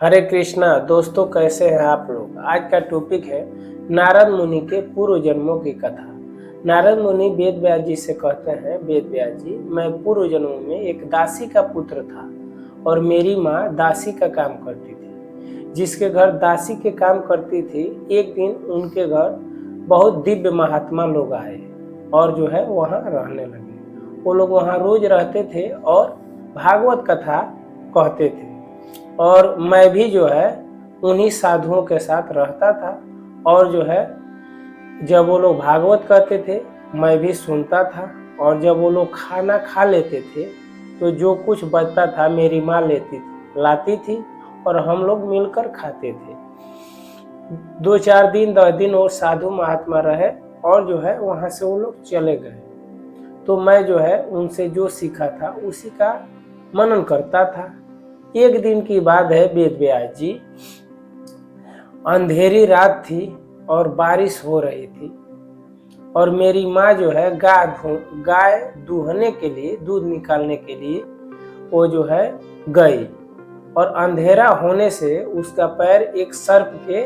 हरे कृष्णा दोस्तों, कैसे हैं आप लोग। आज का टॉपिक है नारद मुनि के पूर्व जन्मों की कथा। नारद मुनि वेद व्यास जी से कहते हैं, वेद व्यास जी, मैं पूर्व जन्मों में एक दासी का पुत्र था और मेरी माँ दासी का काम करती थी। जिसके घर दासी के काम करती थी, एक दिन उनके घर बहुत दिव्य महात्मा लोग आए और जो है वहाँ रहने लगे। वो लोग वहाँ रोज रहते थे और भागवत कथा कहते थे और मैं भी जो है उन्हीं साधुओं के साथ रहता था। और जो है जब वो लोग भागवत कहते थे मैं भी सुनता था। और जब वो लोग खाना खा लेते थे तो जो कुछ बचता था मेरी माँ लाती थी और हम लोग मिलकर खाते थे। 2-4 दिन 10 दिन और साधु महात्मा रहे और जो है वहाँ से वो लोग चले गए। तो मैं जो है उनसे जो सीखा था उसी का मनन करता था। एक दिन की बात है वेद व्यास जी, अंधेरी रात थी और बारिश हो रही थी और मेरी माँ जो है गाय दूहने के लिए, दूध निकालने के लिए वो जो है गई और अंधेरा होने से उसका पैर एक सर्प के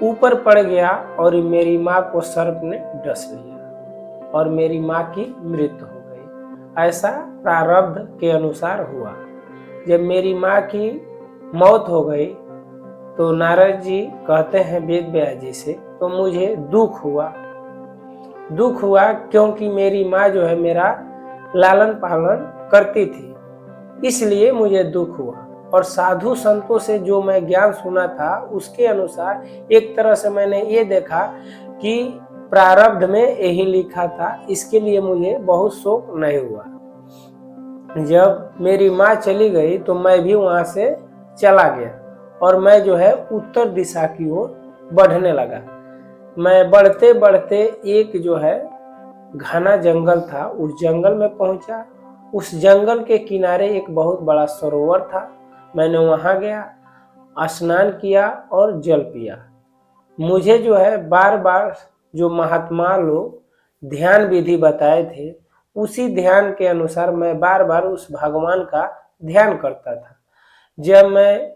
ऊपर पड़ गया और मेरी माँ को सर्प ने डस लिया और मेरी माँ की मृत्यु हो गई। ऐसा प्रारब्ध के अनुसार हुआ। जब मेरी माँ की मौत हो गई तो नारद जी कहते हैं वेद व्यास जी से, तो मुझे दुख हुआ क्योंकि मेरी माँ जो है मेरा लालन पालन करती थी, इसलिए मुझे दुख हुआ। और साधु संतों से जो मैं ज्ञान सुना था उसके अनुसार एक तरह से मैंने ये देखा कि प्रारब्ध में यही लिखा था, इसके लिए मुझे बहुत शोक नहीं हुआ। जब मेरी माँ चली गई तो मैं भी वहां से चला गया और मैं जो है उत्तर दिशा की ओर बढ़ने लगा। मैं बढ़ते बढ़ते एक जो है घना जंगल था, उस जंगल में पहुंचा। उस जंगल के किनारे एक बहुत बड़ा सरोवर था। मैंने वहां गया, स्नान किया और जल पिया। मुझे जो है बार बार जो महात्मा लोग ध्यान विधि बताए थे उसी ध्यान के अनुसार मैं बार बार उस भगवान का ध्यान करता था। जब मैं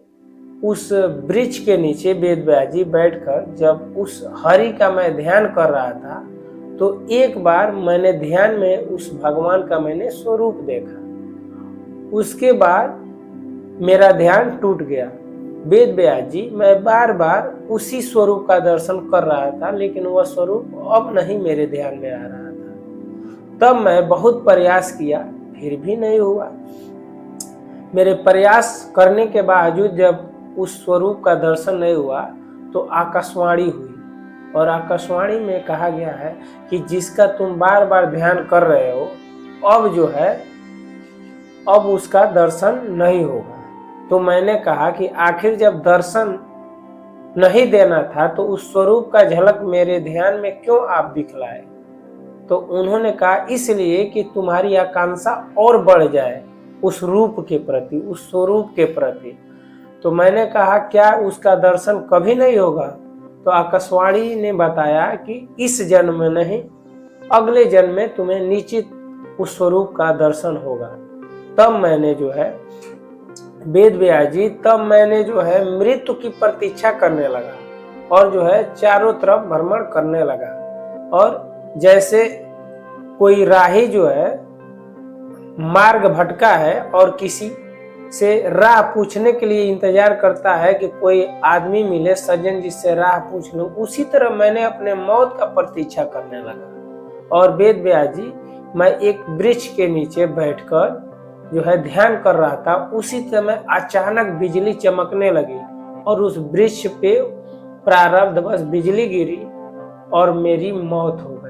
उस वृक्ष के नीचे वेद व्यास जी बैठकर जब उस हरि का मैं ध्यान कर रहा था तो एक बार मैंने ध्यान में उस भगवान का मैंने स्वरूप देखा। उसके बाद मेरा ध्यान टूट गया। वेद व्यास जी, मैं बार बार उसी स्वरूप का दर्शन कर रहा था लेकिन वह स्वरूप अब नहीं मेरे ध्यान में आ रहा था। तब मैं बहुत प्रयास किया, फिर भी नहीं हुआ। मेरे प्रयास करने के बावजूद जब उस स्वरूप का दर्शन नहीं हुआ तो आकाशवाणी हुई और आकाशवाणी में कहा गया है कि जिसका तुम बार बार ध्यान कर रहे हो अब जो है अब उसका दर्शन नहीं होगा। तो मैंने कहा कि आखिर जब दर्शन नहीं देना था तो उस स्वरूप का झलक मेरे ध्यान में क्यों आप दिखलाए। तो उन्होंने कहा इसलिए कि तुम्हारी आकांक्षा और बढ़ जाए उस रूप के प्रति, उस स्वरूप के प्रति। तो मैंने कहा क्या उसका दर्शन कभी नहीं होगा। तो आकाशवाणी ने बताया कि इस जन्म में नहीं, अगले जन्म में तुम्हें निश्चित उस स्वरूप का दर्शन होगा। तब मैंने जो है वेद व्यास जी, तब मैंने जो है मृत्यु की प्रतीक्षा करने लगा और जो है चारों तरफ भ्रमण करने लगा। और जैसे कोई राही जो है मार्ग भटका है और किसी से राह पूछने के लिए इंतजार करता है कि कोई आदमी मिले, सज्जन जिससे राह पूछ लूं, उसी तरह मैंने अपने मौत का प्रतीक्षा करने लगा। और वेद व्यास जी, मैं एक वृक्ष के नीचे बैठकर जो है ध्यान कर रहा था, उसी समय अचानक बिजली चमकने लगी और उस वृक्ष पे प्रारब्ध बस बिजली गिरी और मेरी मौत हो गई।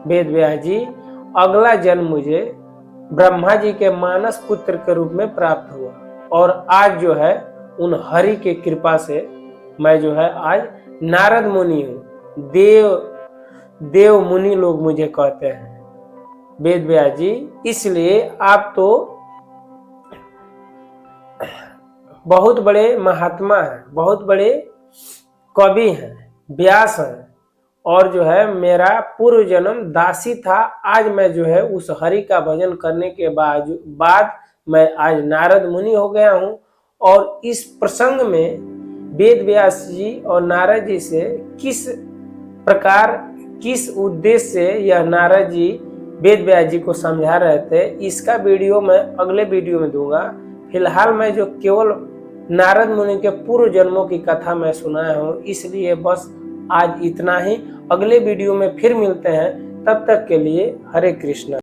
वेद व्यास जी, अगला जन्म मुझे ब्रह्मा जी के मानस पुत्र के रूप में प्राप्त हुआ और आज जो है उन हरि के कृपा से मैं जो है आज नारद मुनि हूँ। देव मुनि लोग मुझे कहते हैं। वेद व्यास जी, इसलिए आप तो बहुत बड़े महात्मा हैं, बहुत बड़े कवि हैं, व्यास हैं और जो है मेरा पूर्व जन्म दासी था। आज मैं जो है उस हरि का भजन करने के बाद मैं आज नारद मुनि हो गया हूँ और इस प्रसंग में वेद व्यास जी और नारद जी से किस प्रकार, किस उद्देश्य से यह नारद जी वेद व्यास जी को समझा रहे थे, इसका वीडियो मैं अगले वीडियो में दूंगा। फिलहाल मैं जो केवल नारद मुनि के पूर्व जन्मों की कथा मैं सुनाया हूँ, इसलिए बस आज इतना ही। अगले वीडियो में फिर मिलते हैं, तब तक के लिए हरे कृष्णा।